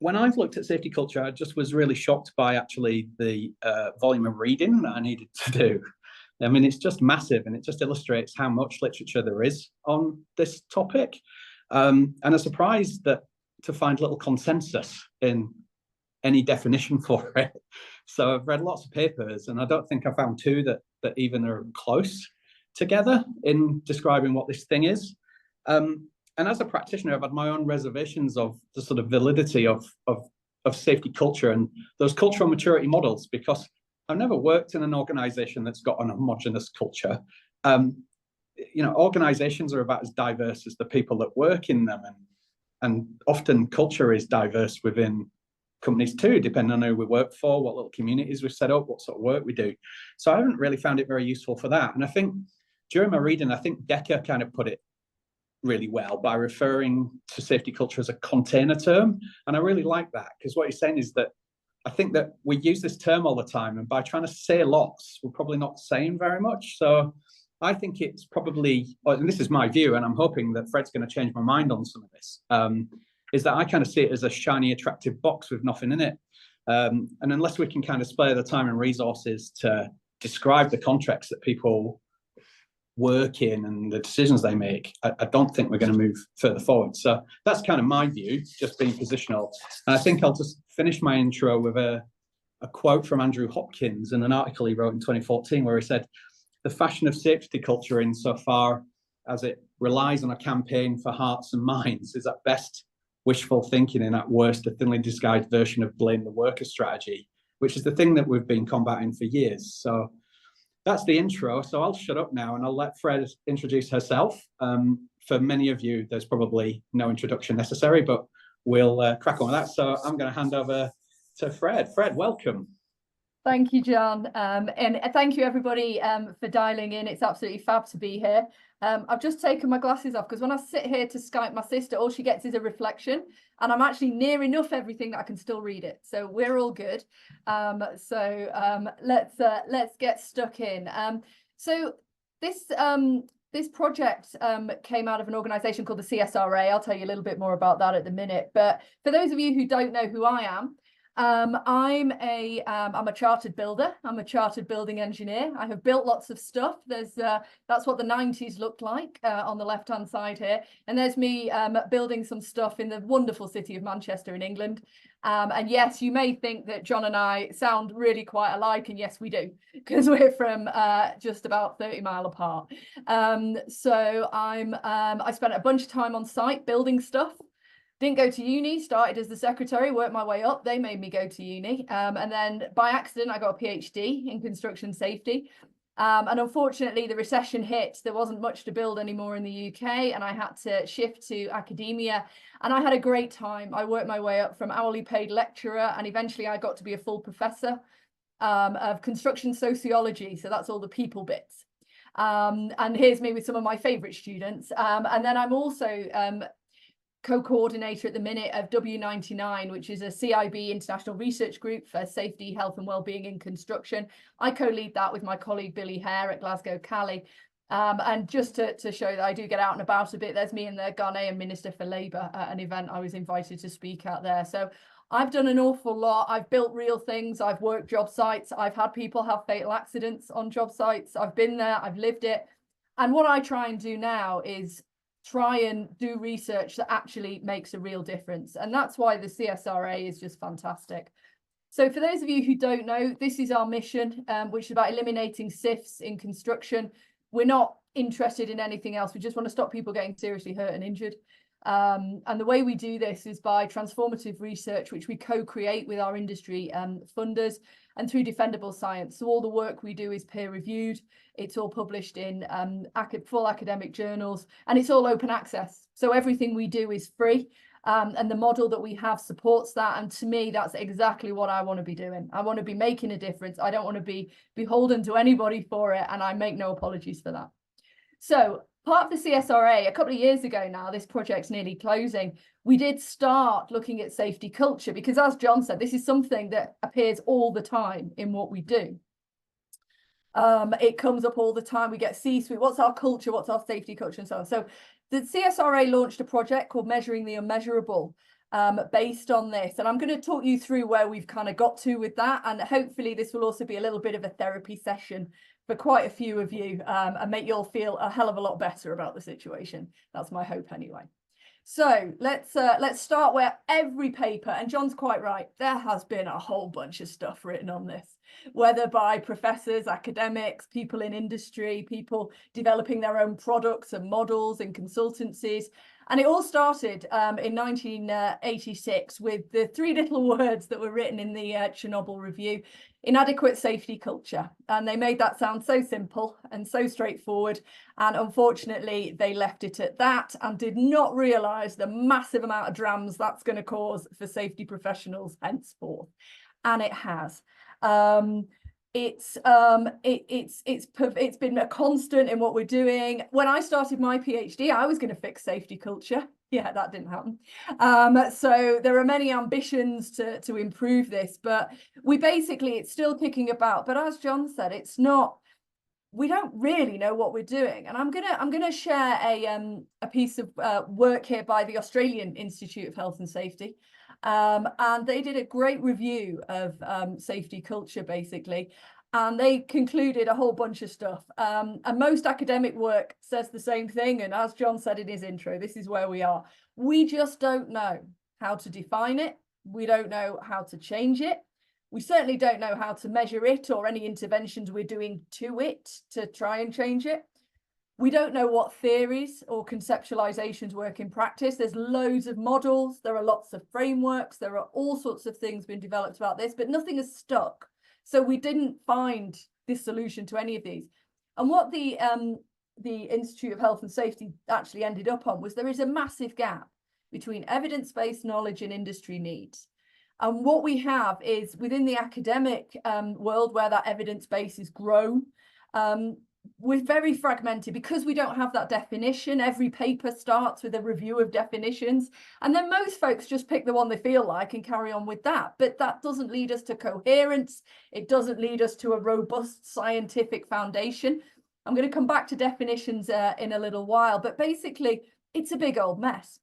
When I've looked at safety culture, I just was really shocked by actually the volume of reading that I needed to do. I mean, it's just massive, and it just illustrates how much literature there is on this topic. And I'm surprised to find little consensus in any definition for it. So I've read lots of papers, and I don't think I found two that even are close together in describing what this thing is. And as a practitioner, I've had my own reservations of the sort of validity of safety culture and those cultural maturity models, because I've never worked in an organization that's got an homogenous culture. Organizations are about as diverse as the people that work in them, and often culture is diverse within companies too, depending on who we work for, what little communities we've set up, what sort of work we do. So I haven't really found it very useful for that. And I think during my reading, I think Decker kind of put it really well by referring to safety culture as a container term. And I really like that, because what he's saying is that I think that we use this term all the time, and by trying to say lots, we're probably not saying very much. So I think it's probably, and this is my view, and I'm hoping that Fred's going to change my mind on some of this, is that I kind of see it as a shiny, attractive box with nothing in it. And unless we can kind of spare the time and resources to describe the context that people work in and the decisions they make, I don't think we're going to move further forward. So that's kind of my view, just being positional. And I think I'll just finish my intro with a quote from Andrew Hopkins in an article he wrote in 2014, where he said, "The fashion of safety culture, insofar as it relies on a campaign for hearts and minds, is at best wishful thinking, and at worst a thinly disguised version of blame the worker strategy," which is the thing that we've been combating for years. So that's the intro. So I'll shut up now and I'll let Fred introduce herself. For many of you, there's probably no introduction necessary, but we'll crack on with that. So I'm going to hand over to Fred. Fred, welcome. Thank you, John. And thank you, everybody, for dialing in. It's absolutely fab to be here. I've just taken my glasses off because when I sit here to Skype my sister, all she gets is a reflection, and I'm actually near enough everything that I can still read it. So we're all good. Let's get stuck in. So this project came out of an organisation called the CSRA. I'll tell you a little bit more about that at the minute. But for those of you who don't know who I am, I'm a chartered builder. I'm a chartered building engineer. I have built lots of stuff. That's what the 90s looked like on the left-hand side here. And there's me building some stuff in the wonderful city of Manchester in England. And yes, you may think that John and I sound really quite alike, and yes, we do, because we're from just about 30 miles apart. So I spent a bunch of time on site building stuff. Didn't go to uni, started as the secretary, worked my way up. They made me go to uni. And then by accident, I got a PhD in construction safety. And unfortunately, the recession hit. There wasn't much to build anymore in the UK, and I had to shift to academia. And I had a great time. I worked my way up from hourly paid lecturer, and eventually I got to be a full professor of construction sociology. So that's all the people bits. And here's me with some of my favorite students. And then I'm also co-coordinator at the minute of W99, which is a CIB international research group for safety, health and wellbeing in construction. I co-lead that with my colleague Billy Hare at Glasgow Cali. And just to show that I do get out and about a bit, there's me and the Ghanaian Minister for Labour at an event I was invited to speak at there. So I've done an awful lot. I've built real things. I've worked job sites. I've had people have fatal accidents on job sites. I've been there. I've lived it. And what I try and do now is try and do research that actually makes a real difference. And that's why the CSRA is just fantastic. So for those of you who don't know, this is our mission, which is about eliminating SIFs in construction. We're not interested in anything else. We just want to stop people getting seriously hurt and injured. And the way we do this is by transformative research, which we co-create with our industry funders, and through defendable science. So all the work we do is peer reviewed. It's all published in full academic journals, and it's all open access. So everything we do is free. And the model that we have supports that. And to me, that's exactly what I want to be doing. I want to be making a difference. I don't want to be beholden to anybody for it. And I make no apologies for that. So part of the CSRA, a couple of years ago now, this project's nearly closing, we did start looking at safety culture, because as John said, this is something that appears all the time in what we do. It comes up all the time. We get C-suite, what's our culture, what's our safety culture, and so on. So the CSRA launched a project called Measuring the Unmeasurable. based on this. And I'm going to talk you through where we've kind of got to with that. And hopefully this will also be a little bit of a therapy session for quite a few of you, and make you all feel a hell of a lot better about the situation. That's my hope anyway. So let's start where every paper, and John's quite right, there has been a whole bunch of stuff written on this, whether by professors, academics, people in industry, people developing their own products and models and consultancies. And it all started in 1986 with the three little words that were written in the Chernobyl review: inadequate safety culture. And they made that sound so simple and so straightforward. And unfortunately, they left it at that and did not realise the massive amount of dramas that's going to cause for safety professionals henceforth. And it has. It's been a constant in what we're doing. When I started my PhD, I was going to fix safety culture. Yeah, that didn't happen. So there are many ambitions to improve this, but it's still kicking about. But as John said, it's not. We don't really know what we're doing. And I'm gonna share a piece of work here by the Australian Institute of Health and Safety. And they did a great review of safety culture, basically. And they concluded a whole bunch of stuff. And most academic work says the same thing. And as John said in his intro, this is where we are. We just don't know how to define it. We don't know how to change it. We certainly don't know how to measure it or any interventions we're doing to it to try and change it. We don't know what theories or conceptualizations work in practice. There's loads of models. There are lots of frameworks. There are all sorts of things being developed about this, but nothing has stuck. So we didn't find this solution to any of these. And what the Institute of Health and Safety actually ended up on was there is a massive gap between evidence-based knowledge and industry needs. And what we have is within the academic world where that evidence base is grown, we're very fragmented because we don't have that definition. Every paper starts with a review of definitions, and then most folks just pick the one they feel like and carry on with that. But that doesn't lead us to coherence. It doesn't lead us to a robust scientific foundation. I'm going to come back to definitions in a little while, but basically it's a big old mess.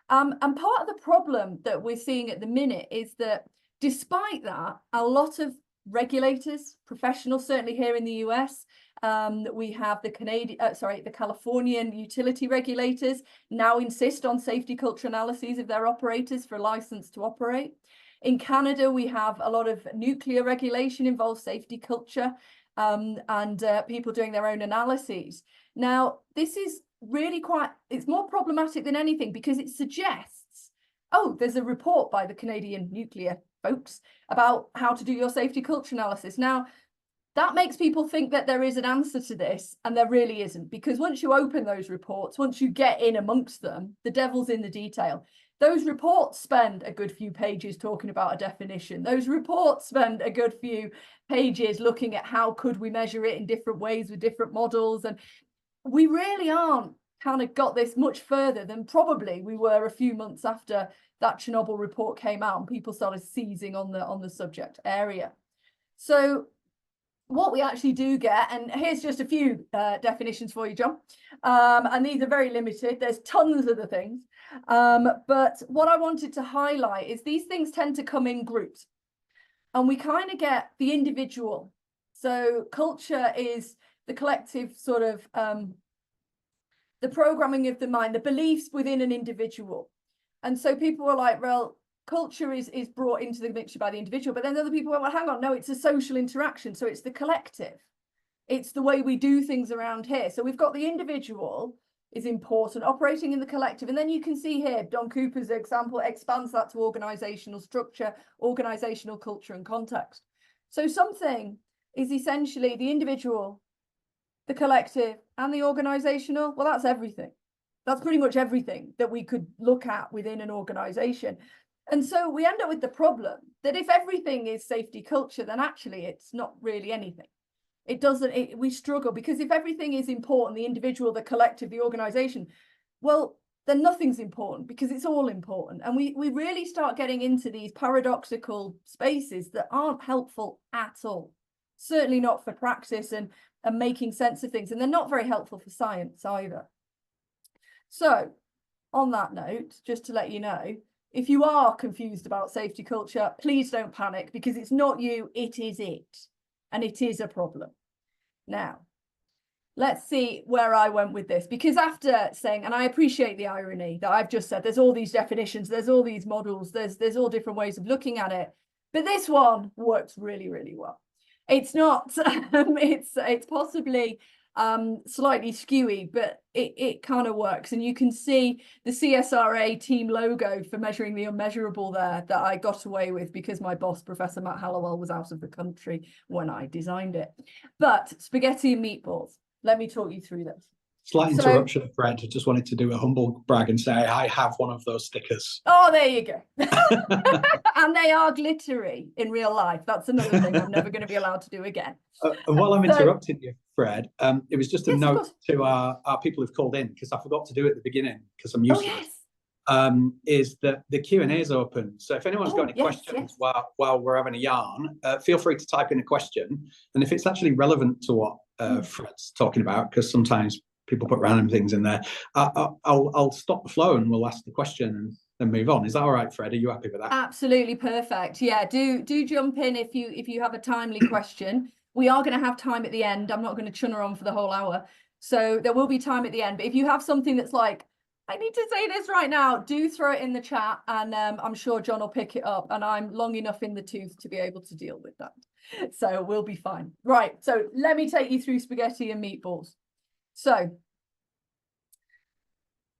And part of the problem that we're seeing at the minute is that despite that, a lot of regulators, professionals, certainly here in the US, we have the Californian utility regulators now insist on safety culture analyses of their operators for a license to operate. In Canada, we have a lot of nuclear regulation involves safety culture, and people doing their own analyses. Now, this is really it's more problematic than anything because it suggests, oh, there's a report by the Canadian nuclear folks about how to do your safety culture analysis. Now, that makes people think that there is an answer to this, and there really isn't, because once you open those reports, once you get in amongst them, the devil's in the detail. Those reports spend a good few pages talking about a definition. Those reports spend a good few pages looking at how could we measure it in different ways with different models. And we really aren't kind of got this much further than probably we were a few months after that Chernobyl report came out and people started seizing on the subject area. So what we actually do get, and here's just a few definitions for you, John, and these are very limited. There's tons of the things, but what I wanted to highlight is these things tend to come in groups, and we kind of get the individual. So culture is the collective sort of the programming of the mind, the beliefs within an individual. And so people were like, well, culture is brought into the mixture by the individual, but then other people went, well, hang on, no, it's a social interaction. So it's the collective. It's the way we do things around here. So we've got the individual is important, operating in the collective. And then you can see here, Don Cooper's example expands that to organizational structure, organizational culture and context. So something is essentially the individual, the collective and the organizational. Well, that's everything. That's pretty much everything that we could look at within an organization. And so we end up with the problem that if everything is safety culture, then actually it's not really anything. It doesn't, we struggle because if everything is important, the individual, the collective, the organization, well, then nothing's important because it's all important. And we really start getting into these paradoxical spaces that aren't helpful at all. Certainly not for practice and making sense of things. And they're not very helpful for science either. So on that note, just to let you know, if you are confused about safety culture, please don't panic, because it's not you, it is it. And it is a problem. Now, let's see where I went with this, because after saying, and I appreciate the irony that I've just said, there's all these definitions, there's all these models, there's all different ways of looking at it, but this one works really, really well. It's not, it's possibly slightly skewy, but it kind of works. And you can see the CSRA team logo for measuring the unmeasurable there that I got away with because my boss, Professor Matt Hallowell, was out of the country when I designed it. But spaghetti and meatballs, let me talk you through this. Slight interruption, Fred. I just wanted to do a humble brag and say I have one of those stickers. Oh, there you go. And they are glittery in real life. That's another thing I'm never going to be allowed to do again. And while I'm interrupting you, Fred, it was just a Yes, note to our people who've called in, because I forgot to do it at the beginning because I'm Oh, used to yes. it. Is that the Q&A is open. So if anyone's got any yes, questions yes. while we're having a yarn, feel free to type in a question. And if it's actually relevant to what Fred's talking about, because sometimes people put random things in there, I'll stop the flow and we'll ask the question and move on. Is that all right, Fred? Are you happy with that? Absolutely perfect. Yeah, do jump in if you have a timely question. We are going to have time at the end. I'm not going to chunner on for the whole hour. So there will be time at the end. But if you have something that's like, I need to say this right now, do throw it in the chat, and I'm sure John will pick it up, and I'm long enough in the tooth to be able to deal with that. So we'll be fine. Right, so let me take you through spaghetti and meatballs. So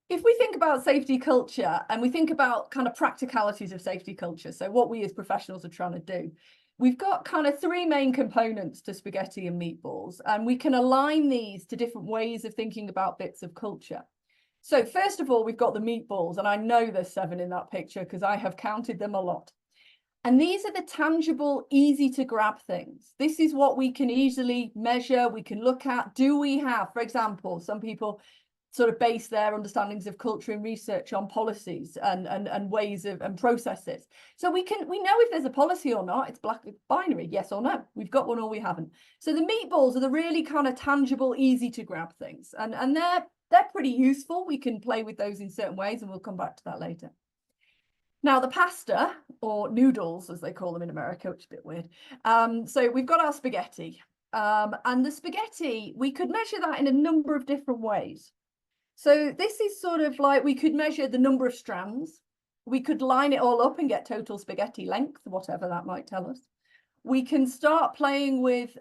if we think about safety culture and we think about kind of practicalities of safety culture, so what we as professionals are trying to do, we've got kind of three main components to spaghetti and meatballs, and we can align these to different ways of thinking about bits of culture. So first of all, we've got the meatballs, and I know there's 7 in that picture because I have counted them a lot. And these are the tangible, easy to grab things. This is what we can easily measure, we can look at. Do we have, for example, some people sort of base their understandings of culture and research on policies and ways of and processes. So we know if there's a policy or not. It's binary, yes or no. We've got one or we haven't. So the meatballs are the really kind of tangible, easy to grab things, and they're pretty useful. We can play with those in certain ways, and we'll come back to that later. Now, the pasta, or noodles, as they call them in America, which is a bit weird. So we've got our spaghetti. And the spaghetti, we could measure that in a number of different ways. So this is sort of like, we could measure the number of strands. We could line it all up and get total spaghetti length, whatever that might tell us. We can start playing with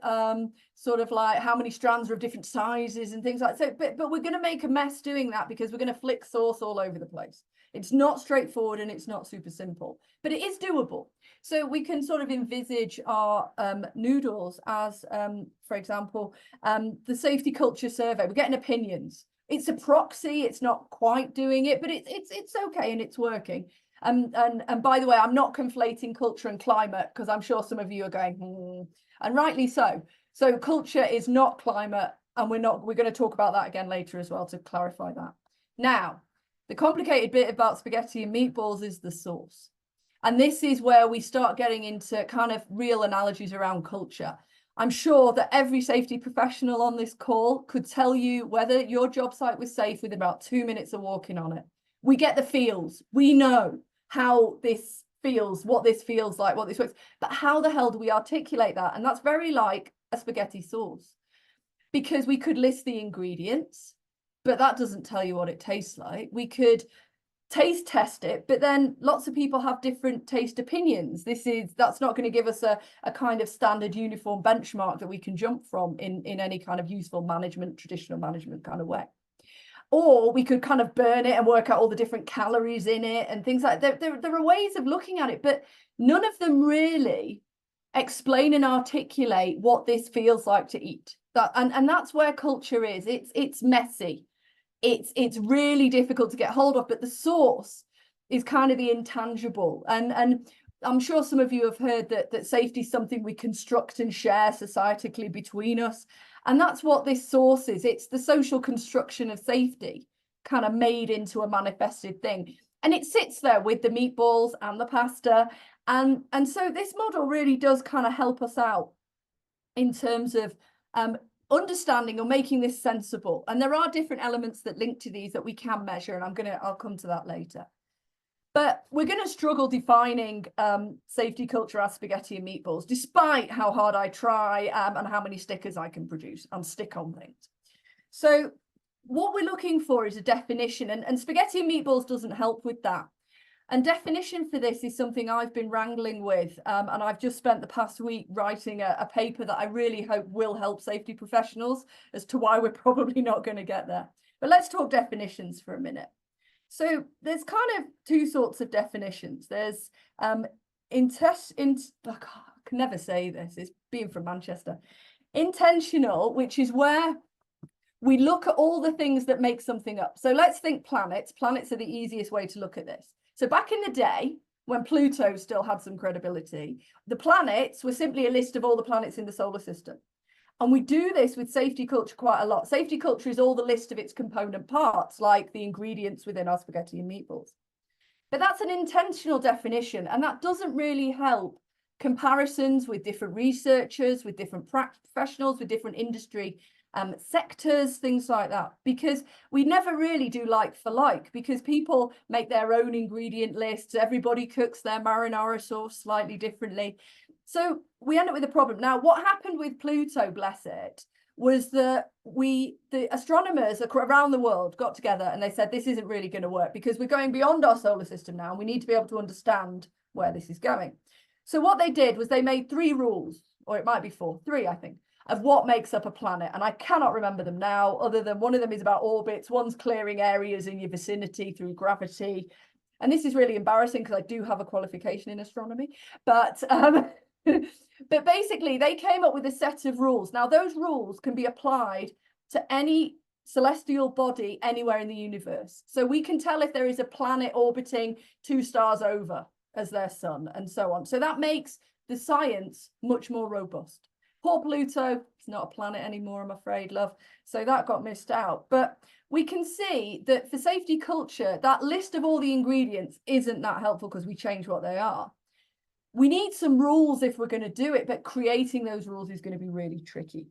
sort of like how many strands are of different sizes and things like that. So, but we're going to make a mess doing that because we're going to flick sauce all over the place. It's not straightforward and it's not super simple, but it is doable. So we can sort of envisage our noodles as, for example, the safety culture survey. We're getting opinions. It's a proxy. It's not quite doing it, but it's okay and it's working. And by the way, I'm not conflating culture and climate, because I'm sure some of you are going, and rightly so. So culture is not climate, and we're going to talk about that again later as well to clarify that. Now, the complicated bit about spaghetti and meatballs is the sauce. And this is where we start getting into kind of real analogies around culture. I'm sure that every safety professional on this call could tell you whether your job site was safe with about 2 minutes of walking on it. We get the feels. We know how this feels, what this feels like, what this works. But how the hell do we articulate that? And that's very like a spaghetti sauce, because we could list the ingredients, but that doesn't tell you what it tastes like. We could taste test it, but then lots of people have different taste opinions. That's not going to give us a kind of standard uniform benchmark that we can jump from in any kind of useful management, traditional management kind of way. Or we could kind of burn it and work out all the different calories in it and things like that. There are ways of looking at it, but none of them really explain and articulate what this feels like to eat. And that's where culture is. It's messy. It's really difficult to get hold of, but the source is kind of the intangible. And I'm sure some of you have heard that safety is something we construct and share societally between us. And that's what this source is. It's the social construction of safety kind of made into a manifested thing. And it sits there with the meatballs and the pasta. And so this model really does kind of help us out in terms of understanding or making this sensible. And there are different elements that link to these that we can measure. And I'll come to that later. But we're going to struggle defining safety culture as spaghetti and meatballs, despite how hard I try and how many stickers I can produce and stick on things. So what we're looking for is a definition, and spaghetti and meatballs doesn't help with that. And definition for this is something I've been wrangling with, and I've just spent the past week writing a paper that I really hope will help safety professionals as to why we're probably not going to get there. But let's talk definitions for a minute. So there's kind of two sorts of definitions. There's I can never say this, it's being from Manchester. Intentional, which is where we look at all the things that make something up. So let's think planets. Planets are the easiest way to look at this. So back in the day, when Pluto still had some credibility, the planets were simply a list of all the planets in the solar system. And we do this with safety culture quite a lot. Safety culture is all the list of its component parts, like the ingredients within our spaghetti and meatballs. But that's an intentional definition, and that doesn't really help comparisons with different researchers, with different professionals, with different industry sectors, things like that, because we never really do like for like, because people make their own ingredient lists. Everybody cooks their marinara sauce slightly differently. So we end up with a problem. Now, what happened with Pluto, bless it, was that the astronomers around the world got together and they said, this isn't really going to work because we're going beyond our solar system now. And we need to be able to understand where this is going. So what they did was they made 3 rules, or it might be 4, 3, I think, of what makes up a planet. And I cannot remember them now, other than one of them is about orbits. One's clearing areas in your vicinity through gravity. And this is really embarrassing because I do have a qualification in astronomy. But but basically, they came up with a set of rules. Now, those rules can be applied to any celestial body anywhere in the universe. So we can tell if there is a planet orbiting 2 stars over as their sun and so on. So that makes the science much more robust. Poor Pluto, it's not a planet anymore, I'm afraid, love. So that got missed out. But we can see that for safety culture, that list of all the ingredients isn't that helpful because we change what they are. We need some rules if we're going to do it, but creating those rules is going to be really tricky.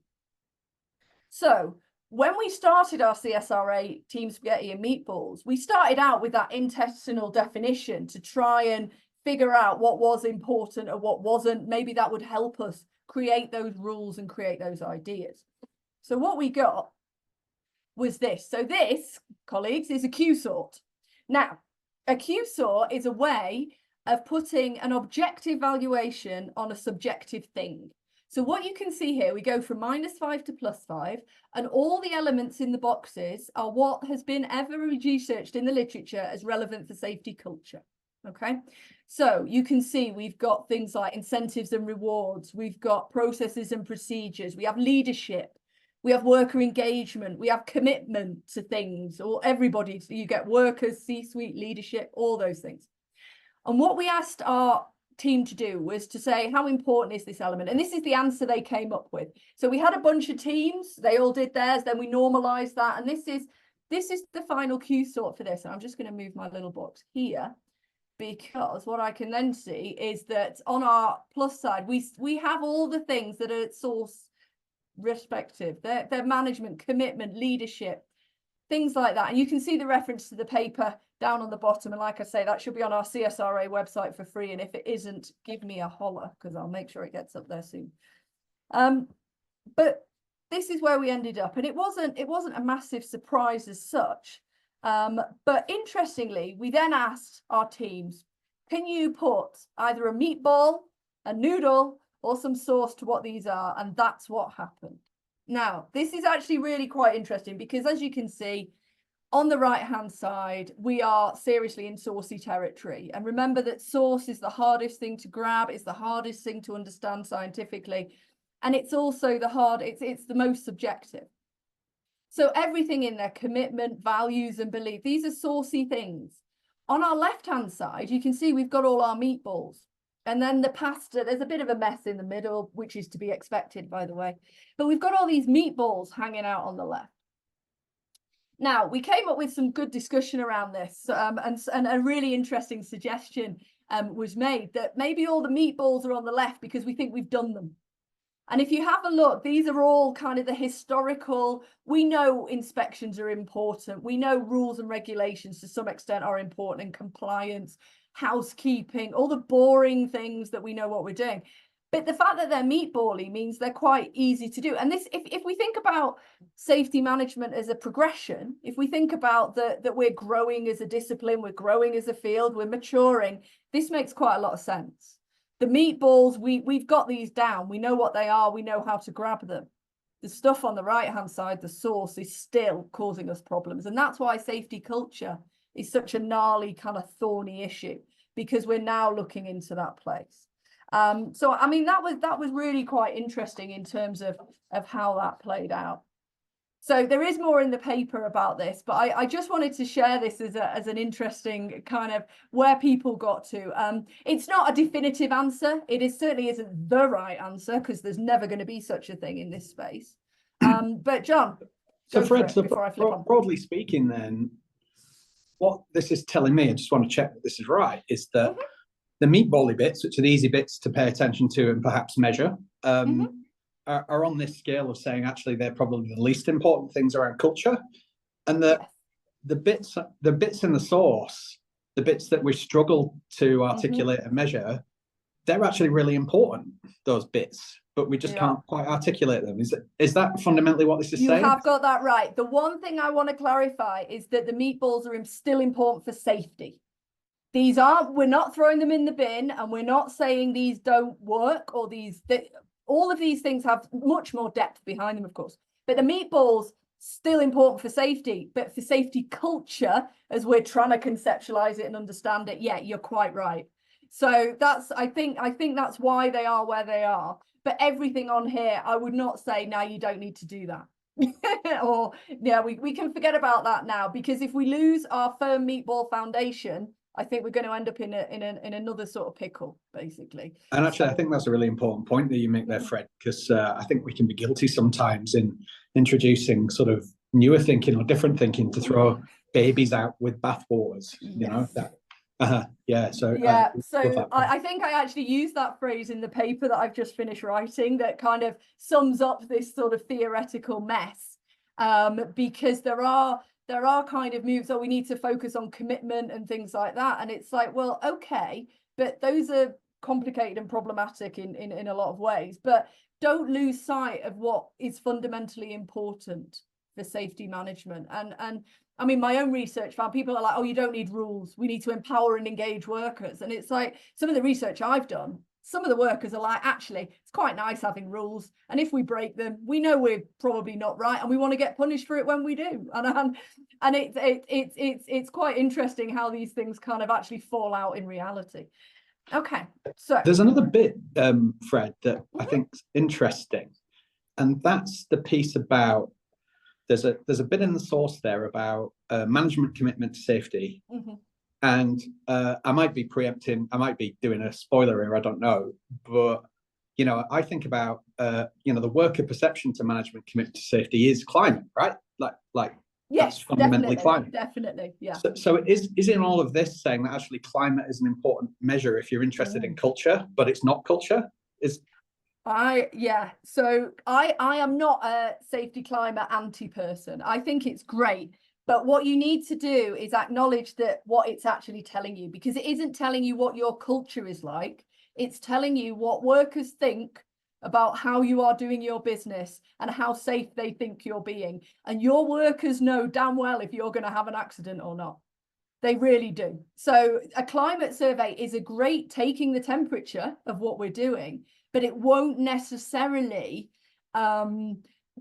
So when we started our CSRA Team Spaghetti and Meatballs, we started out with that intentional definition to try and figure out what was important or what wasn't. Maybe that would help us create those rules and create those ideas. So what we got was this. So this, colleagues, is a Q sort. Now, a Q sort is a way of putting an objective valuation on a subjective thing. So what you can see here, we go from -5 to +5, and all the elements in the boxes are what has been ever researched in the literature as relevant for safety culture. Okay, so you can see we've got things like incentives and rewards, we've got processes and procedures, we have leadership, we have worker engagement, we have commitment to things, or everybody, so you get workers, C-suite, leadership, all those things. And what we asked our team to do was to say, how important is this element? And this is the answer they came up with. So we had a bunch of teams, they all did theirs, then we normalized that. And this is the final Q sort for this. And I'm just going to move my little box here, because what I can then see is that on our plus side, we have all the things that are at source respective, their management, commitment, leadership, things like that. And you can see the reference to the paper down on the bottom. And like I say, that should be on our CSRA website for free. And if it isn't, give me a holler, because I'll make sure it gets up there soon. But this is where we ended up. And it wasn't a massive surprise as such. But interestingly, we then asked our teams, can you put either a meatball, a noodle, or some sauce to what these are? And that's what happened. Now, this is actually really quite interesting because, as you can see, on the right-hand side, we are seriously in saucy territory. And remember that sauce is the hardest thing to grab. It's the hardest thing to understand scientifically. And it's also it's the most subjective. So everything in there, commitment, values, and belief, these are saucy things. On our left-hand side, you can see we've got all our meatballs. And then the pasta, there's a bit of a mess in the middle, which is to be expected, by the way. But we've got all these meatballs hanging out on the left. Now, we came up with some good discussion around this, and a really interesting suggestion was made that maybe all the meatballs are on the left because we think we've done them. And if you have a look, these are all kind of the historical, we know inspections are important. We know rules and regulations to some extent are important, and compliance, housekeeping, all the boring things that we know what we're doing. But the fact that they're meatbally means they're quite easy to do. And this, if we think about safety management as a progression, if we think about that we're growing as a discipline, we're growing as a field, we're maturing, this makes quite a lot of sense. The meatballs, we've got these down. We know what they are. We know how to grab them. The stuff on the right-hand side, the source, is still causing us problems. And that's why safety culture is such a gnarly, kind of thorny issue, because we're now looking into that place. So, I mean, that was really quite interesting in terms of how that played out. So there is more in the paper about this, but I just wanted to share this as an interesting kind of where people got to. It's not a definitive answer. It certainly isn't the right answer, because there's never going to be such a thing in this space. But John, so Fred, broadly speaking, then, what this is telling me, I just want to check that this is right, is that the meatbally bits, which are the easy bits to pay attention to and perhaps measure, are on this scale of saying actually they're probably the least important things around culture, and that the bits in the source, the bits that we struggle to articulate and measure, they're actually really important, those bits, but we just can't quite articulate them. Is that fundamentally what this is saying? You have got that right. The one thing I want to clarify is that the meatballs are still important for safety. These aren't, we're not throwing them in the bin, and we're not saying these don't work, or all of these things have much more depth behind them, of course. But the meatballs, still important for safety, but for safety culture, as we're trying to conceptualize it and understand it, yeah, you're quite right. So I think that's why they are where they are. But everything on here, I would not say, no, you don't need to do that. Or, yeah, we can forget about that now, because if we lose our firm meatball foundation, I think we're going to end up in another sort of pickle, basically. And actually, I think that's a really important point that you make there, Fred, because I think we can be guilty sometimes in introducing sort of newer thinking or different thinking to throw babies out with bathwaters. You know that. So I think I actually used that phrase in the paper that I've just finished writing, that kind of sums up this sort of theoretical mess, because there are kind of moves, we need to focus on commitment and things like that, and it's like, well, okay, but those are complicated and problematic in a lot of ways, but don't lose sight of what is fundamentally important for safety management. And I mean, my own research found people are like, oh, you don't need rules, we need to empower and engage workers. And it's like, some of the research I've done, some of the workers are like, actually, it's quite nice having rules, and if we break them, we know we're probably not right, and we want to get punished for it when we do. And it's quite interesting how these things kind of actually fall out in reality. Okay, so there's another bit, Fred, that I think is interesting, and that's the piece about there's a bit in the source there about management commitment to safety. And I might be preempting, I might be doing a spoiler here, I don't know. But, you know, I think about, the worker perception to management commitment to safety is climate, right? Like yes, that's fundamentally climate. Definitely, yeah. So is in all of this saying that actually climate is an important measure if you're interested in culture, but it's not culture? So I am not a safety climate anti-person. I think it's great. But what you need to do is acknowledge that what it's actually telling you, because it isn't telling you what your culture is like. It's telling you what workers think about how you are doing your business and how safe they think you're being. And your workers know damn well if you're going to have an accident or not. They really do. So a climate survey is a great taking the temperature of what we're doing, but it won't necessarily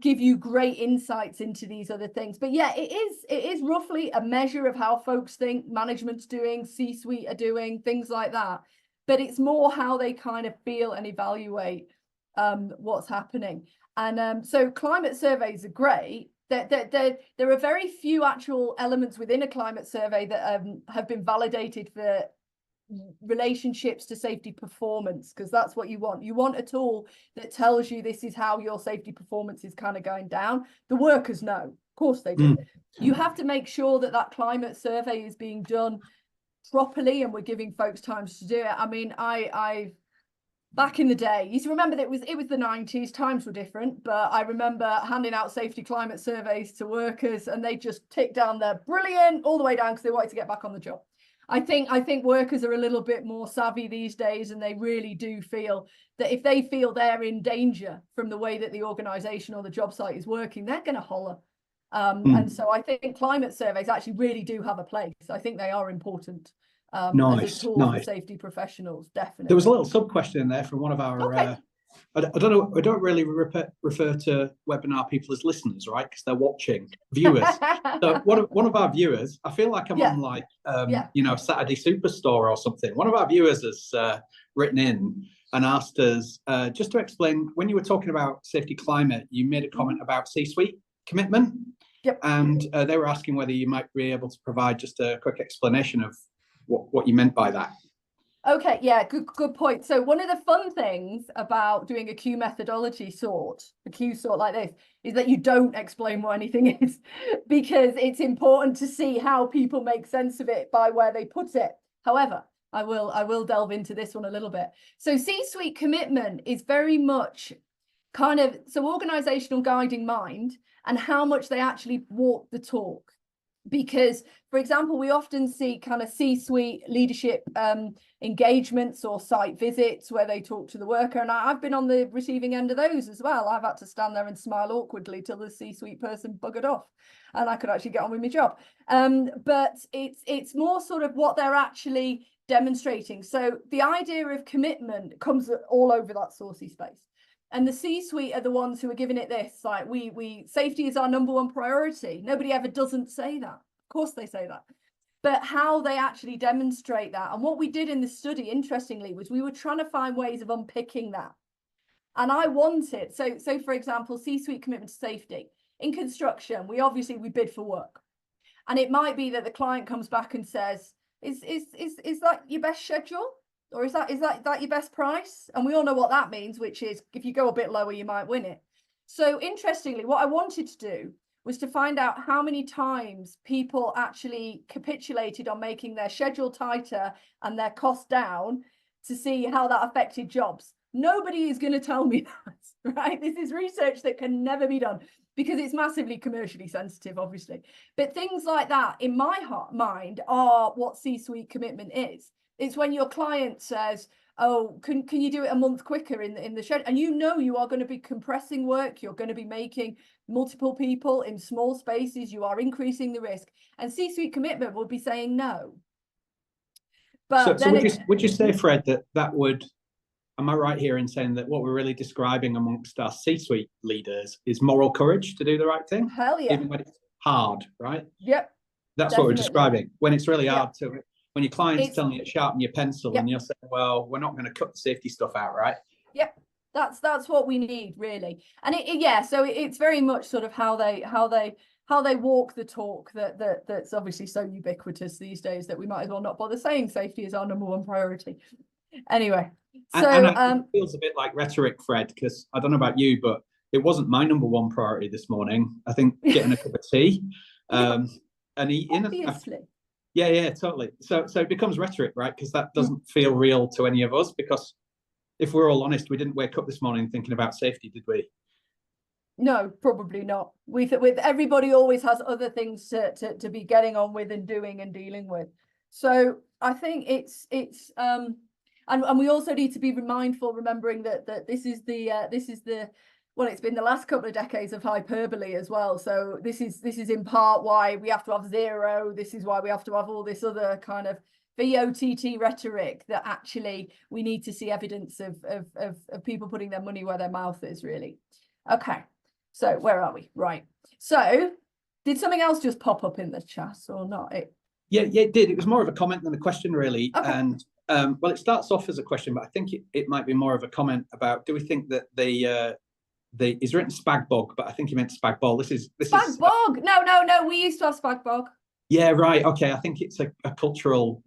give you great insights into these other things. But yeah, it is roughly a measure of how folks think management's doing, C-suite are doing, things like that. But it's more how they kind of feel and evaluate what's happening. And so climate surveys are great. There are very few actual elements within a climate survey that have been validated for relationships to safety performance, because that's what you want. You want a tool that tells you this is how your safety performance is kind of going down. The workers know, of course they do. You have to make sure that climate survey is being done properly, and we're giving folks time to do it. I mean, back in the day. You remember that it was the 90s, times were different, but I remember handing out safety climate surveys to workers and they just ticked down their brilliant all the way down because they wanted to get back on the job. I think workers are a little bit more savvy these days, and they really do feel that if they feel they're in danger from the way that the organisation or the job site is working, they're going to holler. And so I think climate surveys actually really do have a place. I think they are important. As a tool for safety professionals, definitely. There was a little sub-question in there from one of our, I don't know, I don't really refer to webinar people as listeners, right? Because they're watching, viewers. So one of our viewers, I feel like I'm on like, you know, Saturday Superstore or something. One of our viewers has written in and asked us, just to explain, when you were talking about safety climate, you made a comment about C-suite commitment. Yep. And they were asking whether you might be able to provide just a quick explanation of what you meant by that. Okay, yeah, good point. So one of the fun things about doing a Q methodology a Q sort like this, is that you don't explain what anything is, because it's important to see how people make sense of it by where they put it. However, I will delve into this one a little bit. So C-suite commitment is very much kind of, so organizational guiding mind and how much they actually walk the talk. Because, for example, we often see kind of C-suite leadership engagements or site visits where they talk to the worker. And I've been on the receiving end of those as well. I've had to stand there and smile awkwardly till the C-suite person buggered off and I could actually get on with my job. But it's more sort of what they're actually demonstrating. So the idea of commitment comes all over that saucy space. And the C-suite are the ones who are giving it this, like safety is our #1 priority. Nobody ever doesn't say that. Of course they say that. But how they actually demonstrate that. And what we did in the study, interestingly, was we were trying to find ways of unpicking that. And I wanted, so for example, C-suite commitment to safety. In construction, we bid for work. And it might be that the client comes back and says, is that your best schedule? Or is that your best price? And we all know what that means, which is if you go a bit lower, you might win it. So interestingly, what I wanted to do was to find out how many times people actually capitulated on making their schedule tighter and their cost down to see how that affected jobs. Nobody is going to tell me that, right? This is research that can never be done because it's massively commercially sensitive, obviously. But things like that, in my mind, are what C-suite commitment is. It's when your client says, oh, can you do it a month quicker in the schedule? And you know you are going to be compressing work. You're going to be making multiple people in small spaces. You are increasing the risk. And C-suite commitment would be saying no. But so would you say, Fred, that would, am I right here in saying that what we're really describing amongst our C-suite leaders is moral courage to do the right thing? Hell yeah. Even when it's hard, right? Yep. That's definitely what we're describing. When it's really hard to, when your client's telling you to sharpen your pencil and you're saying, well, we're not going to cut the safety stuff out, right? Yep. That's what we need, really. And so it's very much sort of how they walk the talk that's obviously so ubiquitous these days that we might as well not bother saying safety is our #1 priority. Anyway, so and it feels a bit like rhetoric, Fred, because I don't know about you, but it wasn't my #1 priority this morning. I think getting a cup of tea and eating. Obviously. Yeah, totally. So it becomes rhetoric, right? Because that doesn't feel real to any of us. Because if we're all honest, we didn't wake up this morning thinking about safety, did we? No, probably not. With everybody always has other things to be getting on with and doing and dealing with. So I think it's and we also need to be remembering that this is the well, it's been the last couple of decades of hyperbole as well. So this is in part why we have to have zero. This is why we have to have all this other kind of VOTT rhetoric that actually we need to see evidence of people putting their money where their mouth is, really. Okay, so where are we? Right. So did something else just pop up in the chat or not? Yeah, it did. It was more of a comment than a question, really. Okay. And well, it starts off as a question, but I think it might be more of a comment about, do we think that he's written spag bog, but I think he meant spag ball. This is spag bog. No. We used to have spag bog. Yeah, right. Okay, I think it's a cultural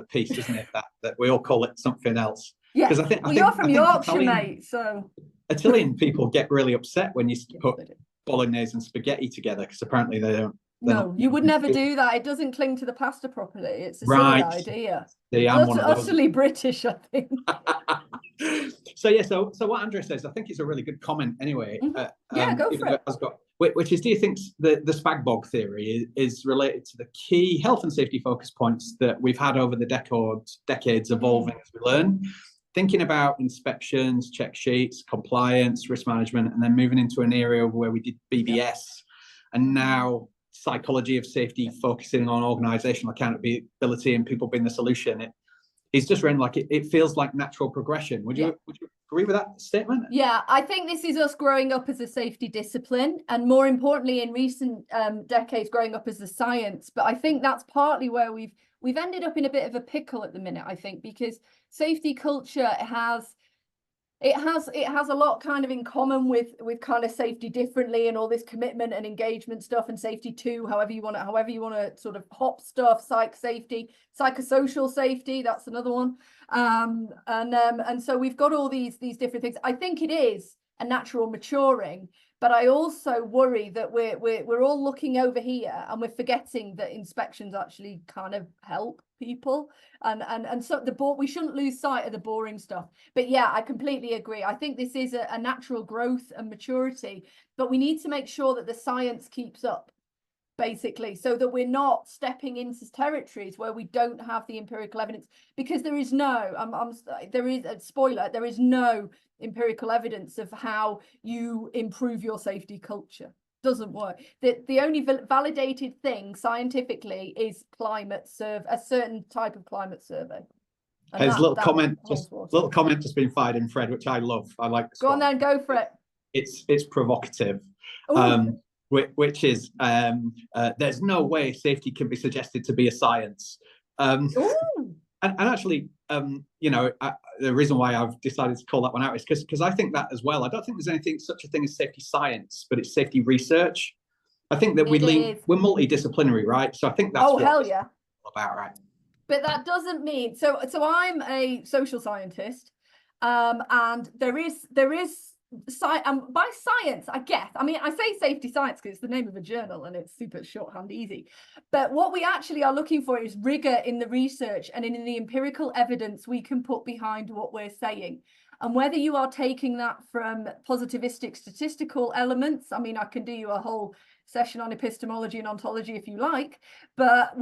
piece, isn't it? That we all call it something else. Yeah. Because you're from Yorkshire, mate. So Italian people get really upset when you put bolognese and spaghetti together because apparently they don't. No, you would never do that. It doesn't cling to the pasta properly. It's a silly idea. I'm one of those. Utterly British, I think. yeah, so what Andrea says, I think it's a really good comment anyway. Yeah, go for it. Which is, do you think the spag bog theory is related to the key health and safety focus points that we've had over the decades evolving as we learn? Thinking about inspections, check sheets, compliance, risk management, and then moving into an area where we did BBS, and now psychology of safety, focusing on organizational accountability and people being the solution. It's just really like it feels like natural progression. Would you agree with that statement? Yeah, I think this is us growing up as a safety discipline, and more importantly, in recent decades, growing up as a science. But I think that's partly where we've ended up in a bit of a pickle at the minute, I think, because safety culture has a lot kind of in common with kind of safety differently, and all this commitment and engagement stuff, and safety too, however you want to sort of hop stuff, safety, psychosocial safety, that's another one. And so we've got all these different things. I think it is a natural maturing, but I also worry that we're all looking over here and we're forgetting that inspections actually kind of help people, and so we shouldn't lose sight of the boring stuff. But yeah, I completely agree. I think this is a natural growth and maturity, but we need to make sure that the science keeps up, basically, so that we're not stepping into territories where we don't have the empirical evidence, because there is no there is a spoiler, there is no empirical evidence of how you improve your safety culture. Doesn't work. The only validated thing scientifically is a certain type of climate survey. There's a little comment just been fired in, Fred, which I love. I like this. Go on then, go for it. It's provocative. Which is there's no way safety can be suggested to be a science. And actually, the reason why I've decided to call that one out is because I think that as well. I don't think there's such a thing as safety science, but it's safety research. I think that we're multidisciplinary, right? So I think that's what hell yeah, all about, right? But that doesn't mean so I'm a social scientist, and there is by science, I guess, I mean, I say safety science because it's the name of a journal and it's super shorthand easy, but what we actually are looking for is rigor in the research and in the empirical evidence we can put behind what we're saying. And whether you are taking that from positivistic statistical elements, I mean, I can do you a whole session on epistemology and ontology if you like, but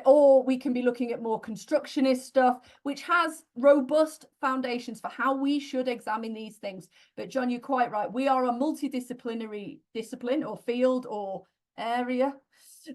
or we can be looking at more constructionist stuff, which has robust foundations for how we should examine these things. But John, you're quite right. We are a multidisciplinary discipline or field or area,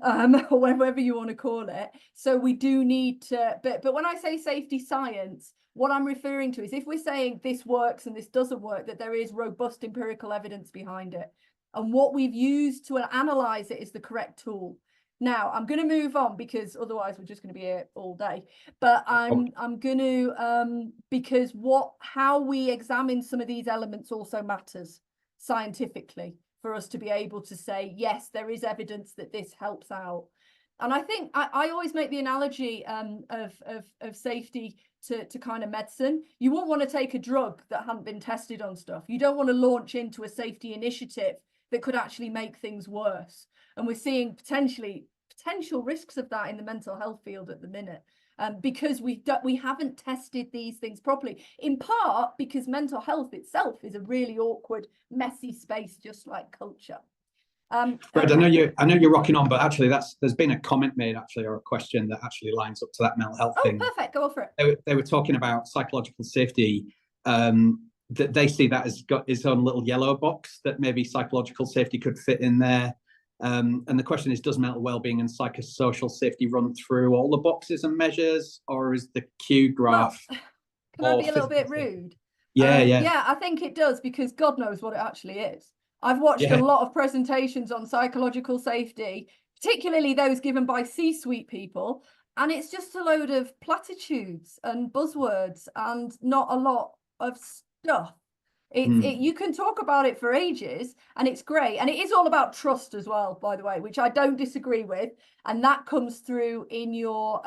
or whatever you want to call it. So we do need to, but when I say safety science, what I'm referring to is if we're saying this works and this doesn't work, that there is robust empirical evidence behind it. And what we've used to analyze it is the correct tool. Now, I'm going to move on because otherwise we're just going to be here all day. But I'm going to, because how we examine some of these elements also matters scientifically for us to be able to say, yes, there is evidence that this helps out. And I think I always make the analogy of safety to kind of medicine. You won't want to take a drug that hadn't been tested on stuff. You don't want to launch into a safety initiative that could actually make things worse. And we're seeing potential risks of that in the mental health field at the minute, because we haven't tested these things properly, in part because mental health itself is a really awkward, messy space, just like culture. Fred, I know you're rocking on, but actually there's been a comment made actually, or a question that actually lines up to that mental health thing. Perfect, go on for it. They were talking about psychological safety, that they see that as got its own little yellow box that maybe psychological safety could fit in there. And the question is, does mental wellbeing and psychosocial safety run through all the boxes and measures, or is the Q graph? Can I be a little bit rude? Yeah, I think it does, because God knows what it actually is. I've watched a lot of presentations on psychological safety, particularly those given by C-suite people, and it's just a load of platitudes and buzzwords and not a lot of stuff. You can talk about it for ages and it's great, and it is all about trust as well, by the way, which I don't disagree with, and that comes through in your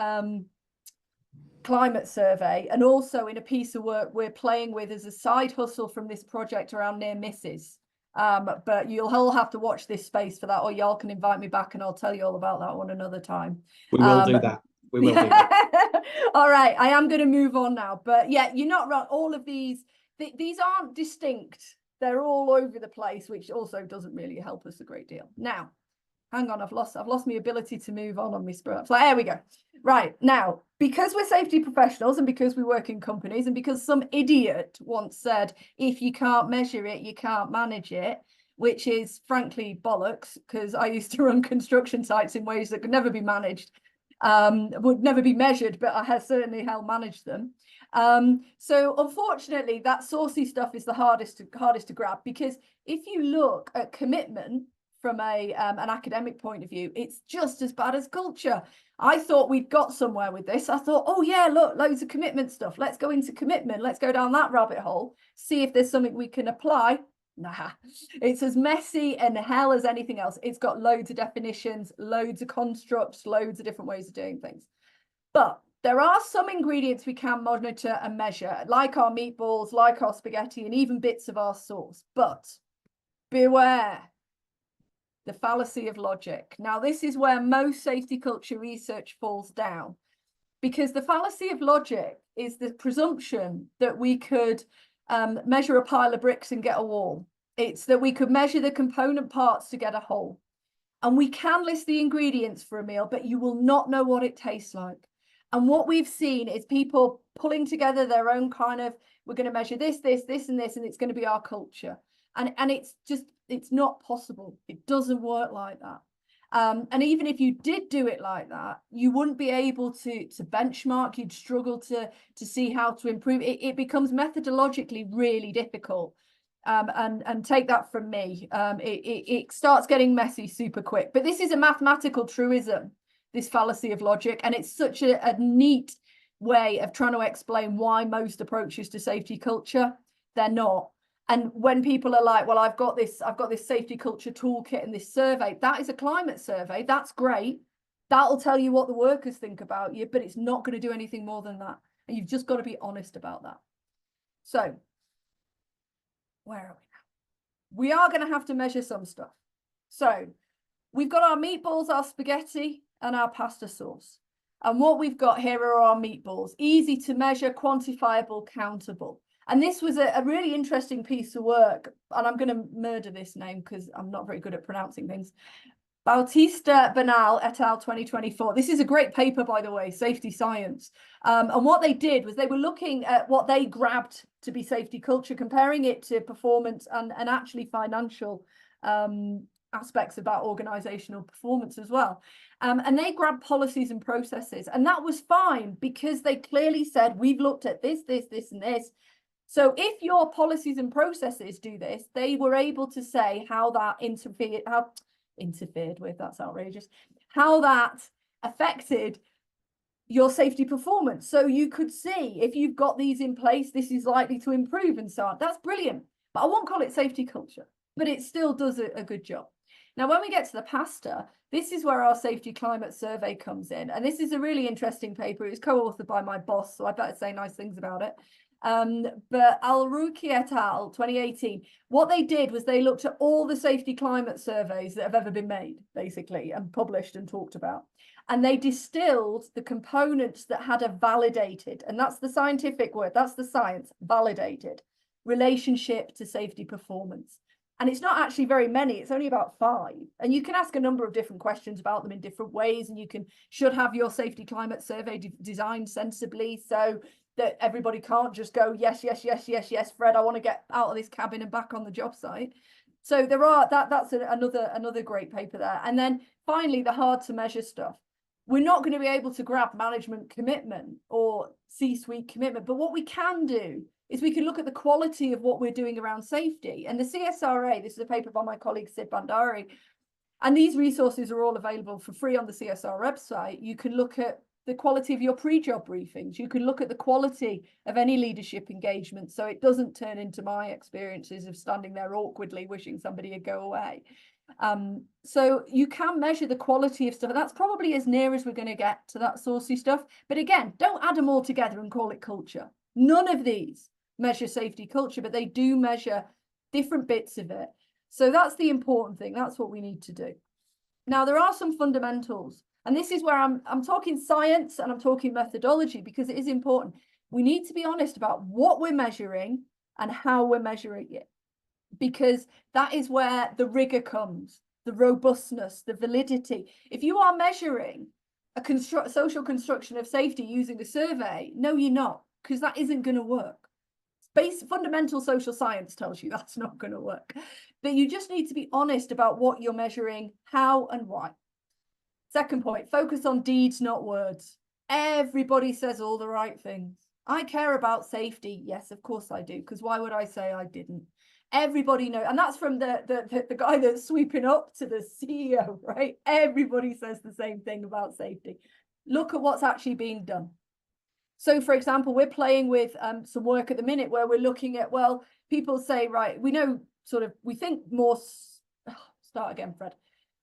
climate survey, and also in a piece of work we're playing with as a side hustle from this project around near misses. But you'll all have to watch this space for that, or y'all can invite me back and I'll tell you all about that one another time. We will do that. We will do that. All right, I am going to move on now, but yeah, you're not wrong. All of these these aren't distinct. They're all over the place, which also doesn't really help us a great deal. Now, hang on, I've lost my ability to move on my spread. So there we go. Right, now, because we're safety professionals and because we work in companies and because some idiot once said, if you can't measure it, you can't manage it, which is frankly bollocks, because I used to run construction sites in ways that could never be managed, would never be measured, but I have certainly managed them. So unfortunately, that saucy stuff is the hardest to grab, because if you look at commitment from an academic point of view, it's just as bad as culture. I thought we'd got somewhere with this. I thought, oh yeah, look, loads of commitment stuff. Let's go into commitment. Let's go down that rabbit hole, see if there's something we can apply. Nah, it's as messy and hell as anything else. It's got loads of definitions, loads of constructs, loads of different ways of doing things. But there are some ingredients we can monitor and measure, like our meatballs, like our spaghetti, and even bits of our sauce. But beware the fallacy of logic. Now, this is where most safety culture research falls down, because the fallacy of logic is the presumption that we could measure a pile of bricks and get a wall. It's that we could measure the component parts to get a whole. And we can list the ingredients for a meal, but you will not know what it tastes like. And what we've seen is people pulling together their own kind of, we're going to measure this, and this, and it's going to be our culture. And it's not possible. It doesn't work like that. And even if you did do it like that, you wouldn't be able to benchmark. You'd struggle to see how to improve. It becomes methodologically really difficult. And take that from me. It starts getting messy super quick. But this is a mathematical truism, this fallacy of logic. And it's such a neat way of trying to explain why most approaches to safety culture, they're not. And when people are like, well, I've got this safety culture toolkit and this survey, that is a climate survey. That's great. That'll tell you what the workers think about you, but it's not going to do anything more than that. And you've just got to be honest about that. So where are we now? We are going to have to measure some stuff. So we've got our meatballs, our spaghetti, and our pasta sauce. And what we've got here are our meatballs, easy to measure, quantifiable, countable. And this was a really interesting piece of work, and I'm going to murder this name because I'm not very good at pronouncing things. Bautista Bernal et al. 2024. This is a great paper, by the way, Safety Science. And what they did was they were looking at what they grabbed to be safety culture, comparing it to performance and actually financial aspects about organizational performance as well. And they grabbed policies and processes. And that was fine because they clearly said, we've looked at this, and this. So if your policies and processes do this, they were able to say how that interfered with, that's outrageous, how that affected your safety performance. So you could see if you've got these in place, this is likely to improve and so on. That's brilliant. But I won't call it safety culture, but it still does a good job. Now, when we get to the pasta, this is where our safety climate survey comes in. And this is a really interesting paper. It was co-authored by my boss, so I better say nice things about it. But Al-Ruki et al. 2018, what they did was they looked at all the safety climate surveys that have ever been made, basically, and published and talked about. And they distilled the components that had a validated, and that's the scientific word, that's the science, validated, relationship to safety performance. And it's not actually very many, it's only about 5. And you can ask a number of different questions about them in different ways, and you should have your safety climate survey designed sensibly so that everybody can't just go, yes, Fred, I want to get out of this cabin and back on the job site. So that's another great paper there. And then finally, the hard to measure stuff. We're not going to be able to grab management commitment or C-suite commitment, but what we can do is we can look at the quality of what we're doing around safety. And the CSRA, this is a paper by my colleague Sid Bandari, and these resources are all available for free on the CSRA website. You can look at the quality of your pre-job briefings. You can look at the quality of any leadership engagement so it doesn't turn into my experiences of standing there awkwardly wishing somebody would go away. So you can measure the quality of stuff. That's probably as near as we're going to get to that saucy stuff. But again, don't add them all together and call it culture. None of these measure safety culture, but they do measure different bits of it. So that's the important thing. That's what we need to do. Now, there are some fundamentals. And this is where I'm talking science and I'm talking methodology because it is important. We need to be honest about what we're measuring and how we're measuring it, because that is where the rigor comes, the robustness, the validity. If you are measuring a social construction of safety using a survey, no, you're not, because that isn't going to work. Fundamental social science tells you that's not going to work. But you just need to be honest about what you're measuring, how and why. Second point, focus on deeds, not words. Everybody says all the right things. I care about safety. Yes, of course I do, because why would I say I didn't? Everybody knows, and that's from the guy that's sweeping up to the CEO, right? Everybody says the same thing about safety. Look at what's actually being done. So, for example, we're playing with some work at the minute where we're looking at, well, people say, right, we know we think more, start again, Fred.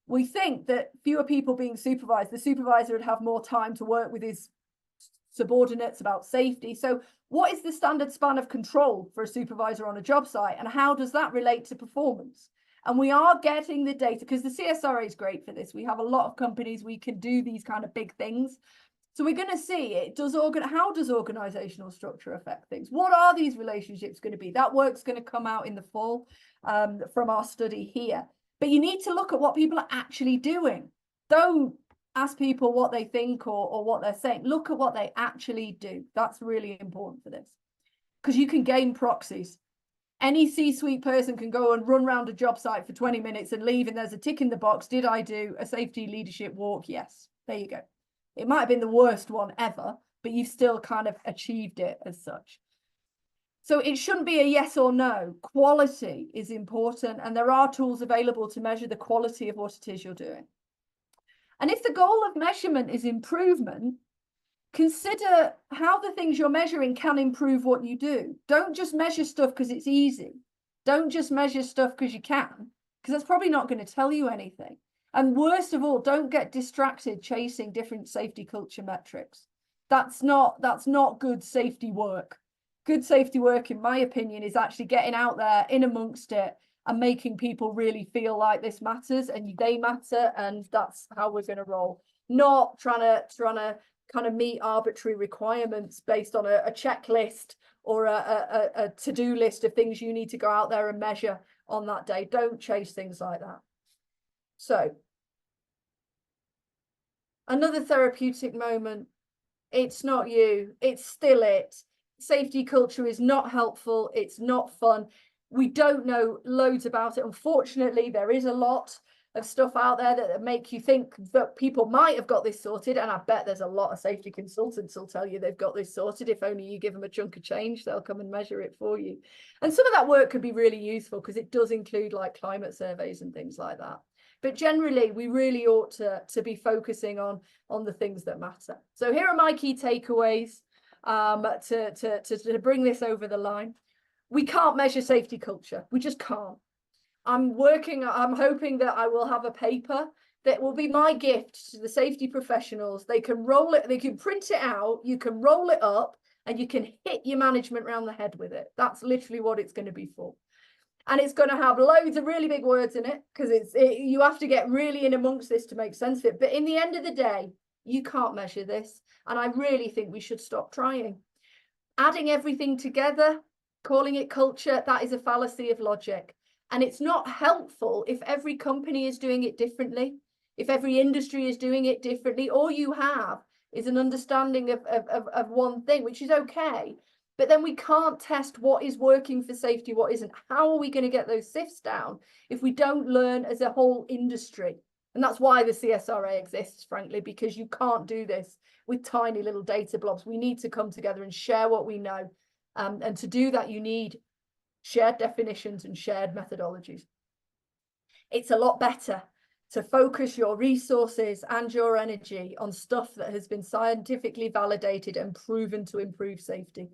We think that fewer people being supervised, the supervisor would have more time to work with his subordinates about safety. So what is the standard span of control for a supervisor on a job site, and how does that relate to performance? And we are getting the data, because the CSRA is great for this. We have a lot of companies, we can do these kind of big things. So we're going to see how does organizational structure affect things? What are these relationships going to be? That work's going to come out in the fall from our study here. But you need to look at what people are actually doing. Don't ask people what they think or what they're saying. Look at what they actually do. That's really important for this, because you can gain proxies. Any C-suite person can go and run around a job site for 20 minutes and leave, and there's a tick in the box. Did I do a safety leadership walk? Yes. There you go. It might have been the worst one ever, but you've still kind of achieved it as such. So it shouldn't be a yes or no. Quality is important, and there are tools available to measure the quality of what it is you're doing. And if the goal of measurement is improvement, consider how the things you're measuring can improve what you do. Don't just measure stuff because it's easy. Don't just measure stuff because you can, because that's probably not going to tell you anything. And worst of all, don't get distracted chasing different safety culture metrics. That's not good safety work. Good safety work, in my opinion, is actually getting out there in amongst it and making people really feel like this matters and they matter, and that's how we're going to roll. Not trying to kind of meet arbitrary requirements based on a checklist or a to-do list of things you need to go out there and measure on that day. Don't chase things like that. So, another therapeutic moment. It's not you, it's still it. Safety culture is not helpful, it's not fun. We don't know loads about it. Unfortunately, there is a lot of stuff out there that make you think that people might have got this sorted, and I bet there's a lot of safety consultants who'll tell you they've got this sorted. If only you give them a chunk of change, they'll come and measure it for you. And some of that work could be really useful, because it does include like climate surveys and things like that. But generally, we really ought to be focusing on the things that matter. So here are my key takeaways to bring this over the line. We can't measure safety culture. We just can't. I'm hoping that I will have a paper that will be my gift to the safety professionals. They can roll it, they can print it out, you can roll it up, and you can hit your management around the head with it. That's literally what it's going to be for. And it's going to have loads of really big words in it, because you have to get really in amongst this to make sense of it. But in the end of the day, you can't measure this. And I really think we should stop trying. Adding everything together, calling it culture, that is a fallacy of logic. And it's not helpful if every company is doing it differently, if every industry is doing it differently. All you have is an understanding of one thing, which is okay. But then we can't test what is working for safety, what isn't. How are we going to get those sifts down if we don't learn as a whole industry? And that's why the CSRA exists, frankly, because you can't do this with tiny little data blobs. We need to come together and share what we know. And to do that, you need shared definitions and shared methodologies. It's a lot better to focus your resources and your energy on stuff that has been scientifically validated and proven to improve safety.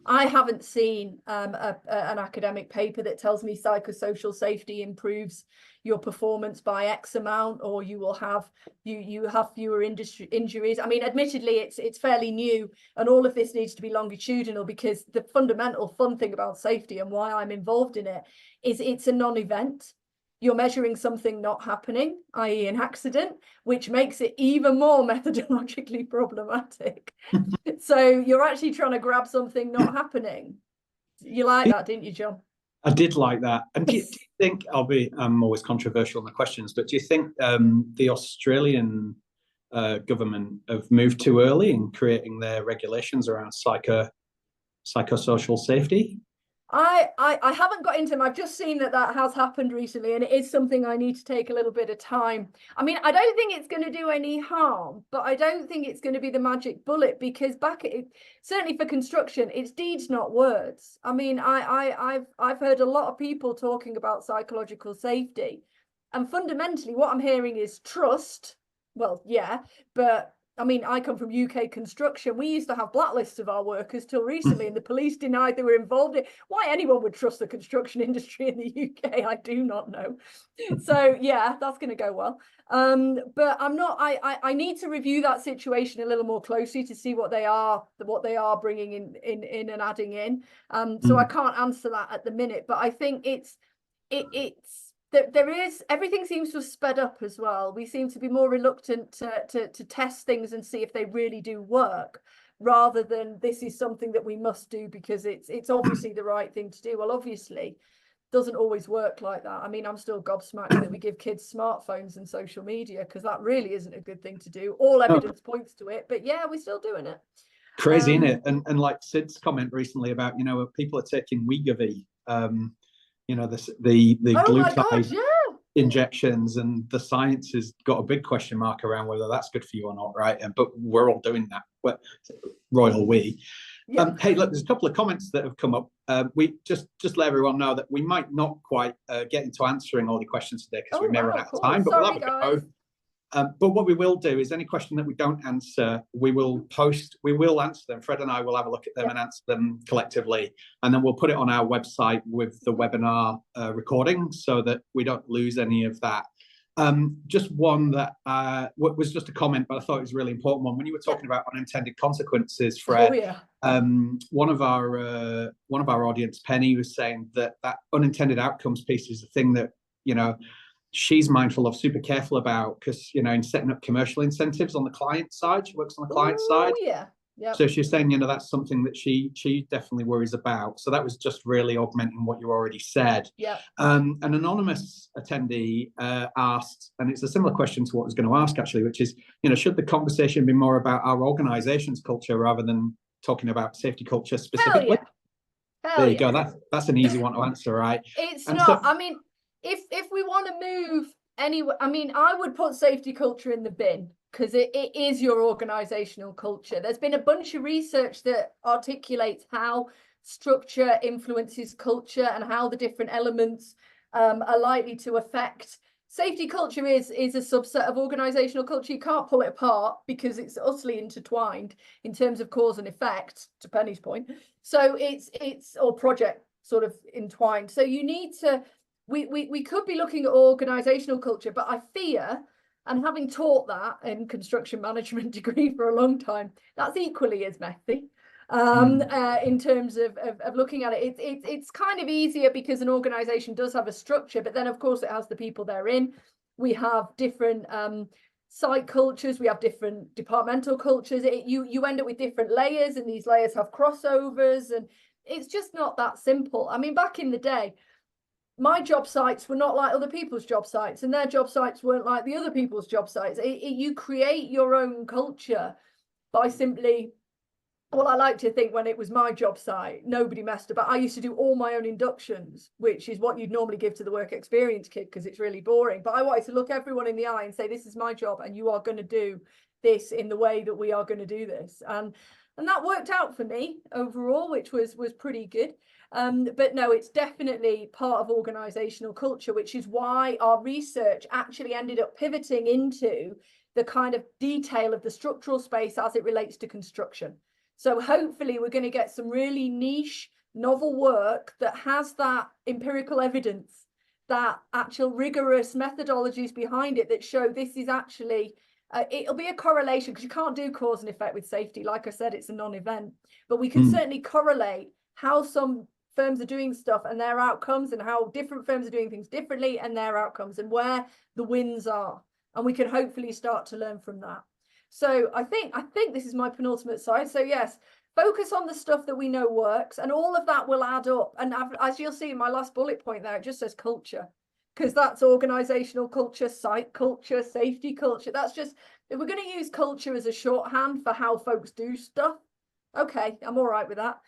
I haven't seen an academic paper that tells me psychosocial safety improves your performance by X amount, or you will have you have fewer injuries. I mean, admittedly, it's fairly new, and all of this needs to be longitudinal, because the fundamental fun thing about safety and why I'm involved in it is it's a non-event. You're measuring something not happening, i.e. an accident, which makes it even more methodologically problematic. So you're actually trying to grab something not happening. You like that, didn't you, John? I did like that. And do you think, I'm always controversial in the questions, but do you think the Australian government have moved too early in creating their regulations around psychosocial safety? I haven't got into them. I've just seen that has happened recently, and it is something I need to take a little bit of time. I mean, I don't think it's going to do any harm, but I don't think it's going to be the magic bullet, because certainly for construction, it's deeds, not words. I mean, I've heard a lot of people talking about psychological safety, and fundamentally what I'm hearing is trust. Well, yeah, but I mean, I come from UK construction. We used to have blacklists of our workers till recently, and the police denied they were involved in. Why anyone would trust the construction industry in the UK, I do not know. So yeah, that's going to go well. But I'm not. I need to review that situation a little more closely to see what they are bringing in and adding in. So I can't answer that at the minute. But I think it's everything seems to have sped up as well. We seem to be more reluctant to test things and see if they really do work, rather than this is something that we must do because it's obviously the right thing to do. Well, obviously doesn't always work like that. I mean, I'm still gobsmacked that we give kids smartphones and social media, because that really isn't a good thing to do. All evidence points to it, but yeah, we're still doing it. Crazy, isn't it? And like Sid's comment recently about, people are taking Wegovy, the glutide injections, and the science has got a big question mark around whether that's good for you or not, right? But we're all doing that. Royal we. Yeah. Hey, look, there's a couple of comments that have come up. We just let everyone know that we might not quite get into answering all the questions today because we may run out of time, but we'll have a go. But what we will do is any question that we don't answer, we will answer them. Fred and I will have a look at them and answer them collectively. And then we'll put it on our website with the webinar recording so that we don't lose any of that. Just one that was just a comment, but I thought it was a really important one. When you were talking about unintended consequences, Fred, one of our audience, Penny, was saying that unintended outcomes piece is a thing that, she's mindful of, super careful about, because in setting up commercial incentives on the client side, she works on the client side. Yep. So she's saying, that's something that she definitely worries about. So that was just really augmenting what you already said. Yeah. An anonymous attendee asked, and it's a similar question to what I was going to ask actually, which is, should the conversation be more about our organization's culture rather than talking about safety culture specifically? There you go. That's an easy one to answer, right? It's not. I mean, if we want to move anywhere, I mean, I would put safety culture in the bin, because it is your organizational culture. There's been a bunch of research that articulates how structure influences culture and how the different elements are likely to affect. Safety culture is a subset of organizational culture. You can't pull it apart because it's utterly intertwined in terms of cause and effect, to Penny's point. So it's or project sort of entwined. So you need to, we could be looking at organizational culture, but I fear, and having taught that in construction management degree for a long time, that's equally as messy in terms of looking at it. It's kind of easier because an organization does have a structure, but then of course it has the people therein. We have different site cultures, we have different departmental cultures. You end up with different layers, and these layers have crossovers, and it's just not that simple. I mean, back in the day, my job sites were not like other people's job sites, and their job sites weren't like the other people's job sites. You create your own culture by simply, well, I like to think when it was my job site, nobody messed about. I used to do all my own inductions, which is what you'd normally give to the work experience kid because it's really boring. But I wanted to look everyone in the eye and say, this is my job, and you are going to do this in the way that we are going to do this. And that worked out for me overall, which was pretty good. But no, it's definitely part of organizational culture, which is why our research actually ended up pivoting into the kind of detail of the structural space as it relates to construction. So hopefully we're going to get some really niche, novel work that has that empirical evidence, that actual rigorous methodologies behind it that show this is actually, it'll be a correlation, because you can't do cause and effect with safety. Like I said, it's a non-event, but we can certainly correlate how some firms are doing stuff and their outcomes, and how different firms are doing things differently and their outcomes, and where the wins are. And we can hopefully start to learn from that. So I think this is my penultimate slide. So yes, focus on the stuff that we know works, and all of that will add up. And as you'll see in my last bullet point there, it just says culture, because that's organizational culture, site culture, safety culture. That's just, if we're going to use culture as a shorthand for how folks do stuff, okay, I'm all right with that.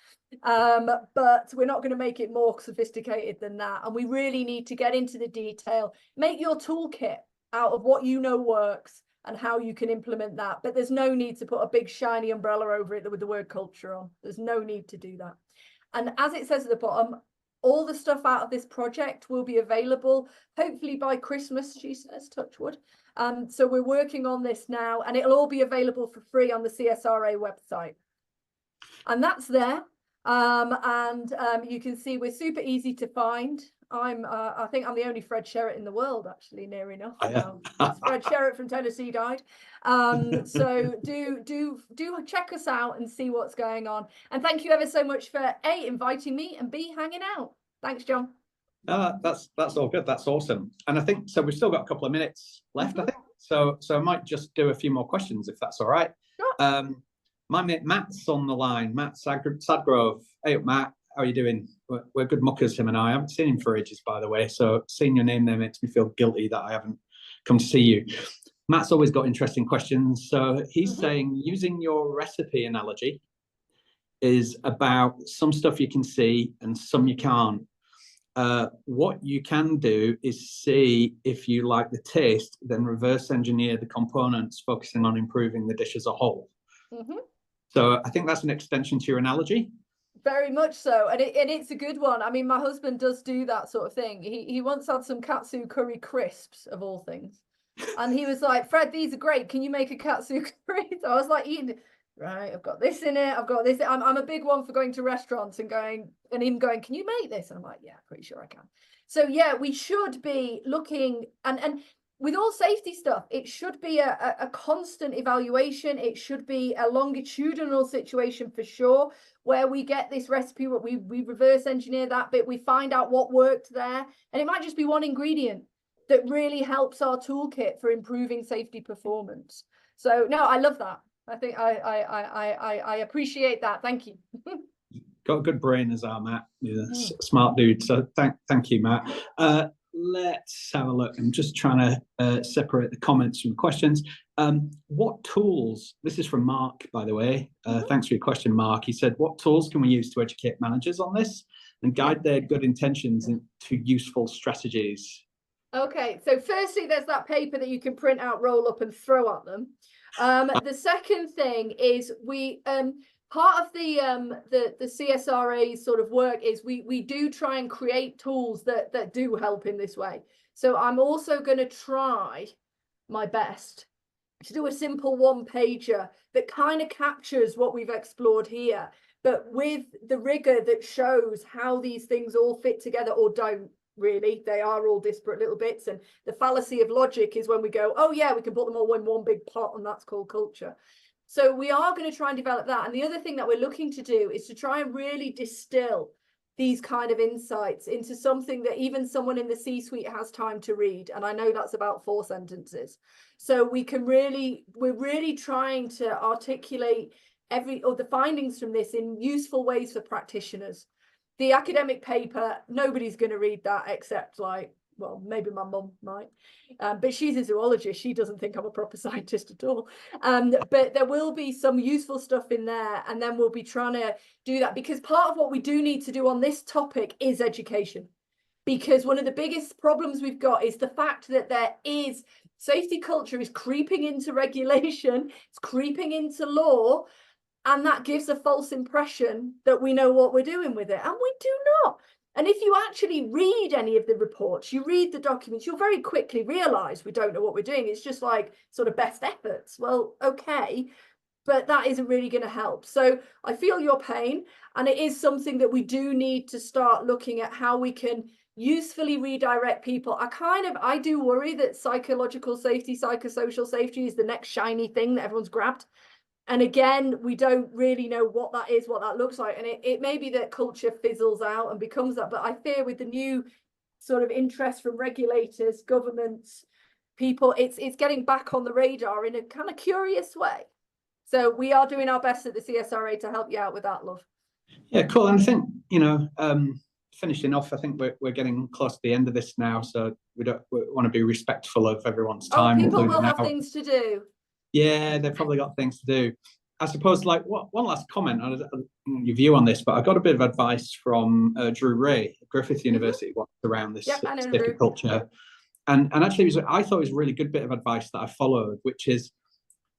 But we're not going to make it more sophisticated than that. And we really need to get into the detail, make your toolkit out of what you know works and how you can implement that. But there's no need to put a big shiny umbrella over it with the word culture on. There's no need to do that. And as it says at the bottom, all the stuff out of this project will be available, hopefully by Christmas, she says, touch wood. So we're working on this now, and it'll all be available for free on the CSRA website. And that's there. You can see we're super easy to find. I think I'm the only Fred Sherratt in the world, actually, near enough. Fred Sherratt from Tennessee died. So do check us out and see what's going on. And thank you ever so much for A, inviting me, and B, hanging out. Thanks, John. That's all good. That's awesome. And I think so. We've still got a couple of minutes left. I think so. I might just do a few more questions if that's all right. Sure. My mate Matt's on the line. Matt Sadgrove. Hey, Matt. How are you doing? We're good muckers, him and I haven't seen him for ages, by the way. So seeing your name there makes me feel guilty that I haven't come to see you. Matt's always got interesting questions. So he's saying, using your recipe analogy is about some stuff you can see and some you can't. What you can do is see if you like the taste, then reverse engineer the components, focusing on improving the dish as a whole. So I think that's an extension to your analogy. Very much so, and it's a good one. I mean, my husband does do that sort of thing. He once had some katsu curry crisps, of all things, and he was like, "Fred, these are great. Can you make a katsu curry?" So I was like, "Right, I've got this in it. I've got this." I'm a big one for going to restaurants and him going, "Can you make this?" And I'm like, "Yeah, pretty sure I can." So yeah, we should be looking, and with all safety stuff, it should be a constant evaluation. It should be a longitudinal situation for sure, where we get this recipe, we reverse engineer that bit, we find out what worked there. And it might just be one ingredient that really helps our toolkit for improving safety performance. So no, I love that. I think I appreciate that. Thank you. Got a good brain as our Matt. He's a smart dude. So thank you, Matt. Let's have a look. I'm just trying to separate the comments from the questions. What tools, this is from Mark, by the way. Thanks for your question, Mark. He said, what tools can we use to educate managers on this and guide their good intentions into useful strategies? Okay, so firstly, there's that paper that you can print out, roll up and throw at them. The second thing is part of the CSRA sort of work is we do try and create tools that do help in this way. So I'm also going to try my best to do a simple one-pager that kind of captures what we've explored here, but with the rigor that shows how these things all fit together or don't. Really, they are all disparate little bits, and the fallacy of logic is when we go, oh yeah, we can put them all in one big pot, and that's called culture. So we are going to try and develop that. And the other thing that we're looking to do is to try and really distill these kind of insights into something that even someone in the C-suite has time to read. And I know that's about 4 sentences. So we're really trying to articulate the findings from this in useful ways for practitioners. The academic paper, nobody's going to read that except well, maybe my mum might, but she's a zoologist. She doesn't think I'm a proper scientist at all. But there will be some useful stuff in there, and then we'll be trying to do that, because part of what we do need to do on this topic is education, because one of the biggest problems we've got is the fact that safety culture is creeping into regulation, it's creeping into law, and that gives a false impression that we know what we're doing with it, and we do not. And if you actually read any of the reports, you read the documents, you'll very quickly realize we don't know what we're doing. It's just like sort of best efforts. Well, okay, but that isn't really going to help. So I feel your pain, and it is something that we do need to start looking at how we can usefully redirect people. I do worry that psychological safety, psychosocial safety is the next shiny thing that everyone's grabbed. And again, we don't really know what that is, what that looks like. And it may be that culture fizzles out and becomes that. But I fear with the new sort of interest from regulators, governments, people, it's getting back on the radar in a kind of curious way. So we are doing our best at the CSRA to help you out with that, love. Yeah, cool. And I think, finishing off, I think we're getting close to the end of this now, so we want to be respectful of everyone's time. People will have things to do. Yeah, they've probably got things to do. I suppose, like, one last comment on your view on this, but I got a bit of advice from Drew Ray at Griffith University around this safety culture. And actually, I thought it was a really good bit of advice that I followed, which is,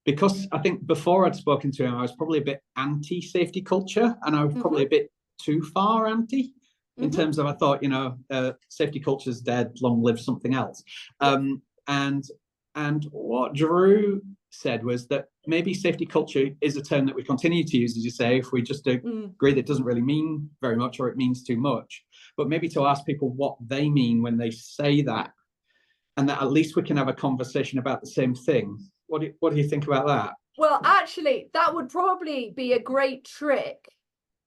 because I think before I'd spoken to him, I was probably a bit anti-safety culture, and I was probably a bit too far anti, in terms of, I thought, safety culture's dead, long live something else. And what Drew said was that maybe safety culture is a term that we continue to use, as you say, if we just agree that it doesn't really mean very much, or it means too much, but maybe to ask people what they mean when they say that, and that at least we can have a conversation about the same thing. What do you think about that? Well, actually, that would probably be a great trick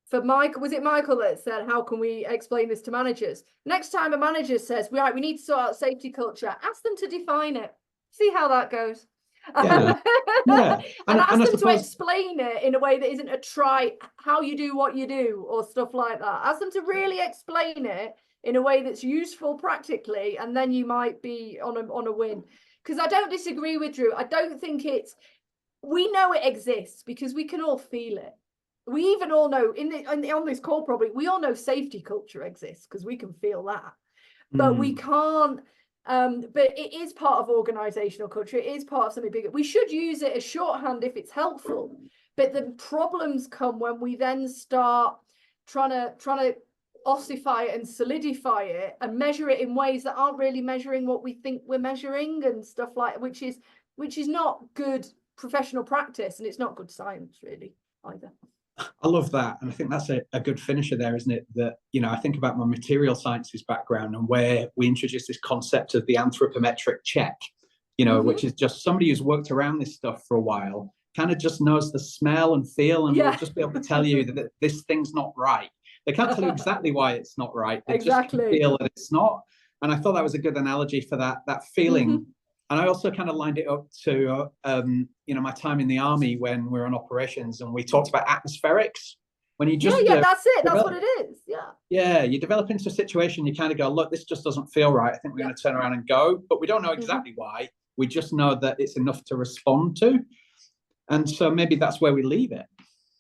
for Michael. Was it Michael that said, how can we explain this to managers? Next time a manager says, right, we need to sort out safety culture, ask them to define it. See how that goes. Yeah. Yeah. And ask them to explain it in a way that isn't a try how you do what you do or stuff like that. Ask them to really explain it in a way that's useful practically, and then you might be on a win. Because I don't disagree with Drew. I don't think we know it exists because we can all feel it. We even all know on this call, probably we all know safety culture exists because we can feel that, but we can't. But it is part of organizational culture. It is part of something bigger. We should use it as shorthand if it's helpful. But the problems come when we then start trying to ossify it and solidify it and measure it in ways that aren't really measuring what we think we're measuring and stuff like, which is not good professional practice, and it's not good science really either. I love that, and I think that's a good finisher there, isn't it? That, I think about my material sciences background and where we introduced this concept of the anthropometric check, which is just somebody who's worked around this stuff for a while, kind of just knows the smell and feel, and will just be able to tell you that this thing's not right. They can't tell you exactly why it's not right. They just feel that it's not. And I thought that was a good analogy for that feeling. And I also kind of lined it up to, my time in the army when we were on operations, and we talked about atmospherics. When you just that's it. That's what it is. Yeah, you develop into a situation, you kind of go, look, this just doesn't feel right. I think we're going to turn around and go, but we don't know exactly why. We just know that it's enough to respond to, and so maybe that's where we leave it.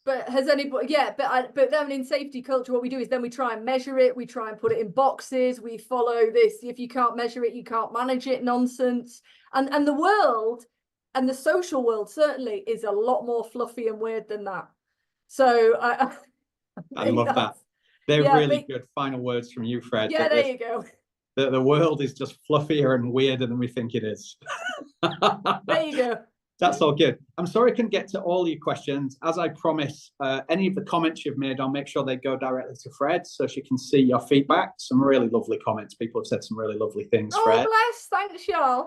But has anybody? Yeah, but then in safety culture, what we do is then we try and measure it. We try and put it in boxes. We follow this. If you can't measure it, you can't manage it. Nonsense. And the world, and the social world certainly, is a lot more fluffy and weird than that. So I love that. They're really good final words from you, Fred. Yeah, there you go. The world is just fluffier and weirder than we think it is. There you go. That's all good. I'm sorry I couldn't get to all your questions. As I promised, any of the comments you've made, I'll make sure they go directly to Fred so she can see your feedback. Some really lovely comments. People have said some really lovely things, Fred. Oh, bless. Thanks, y'all.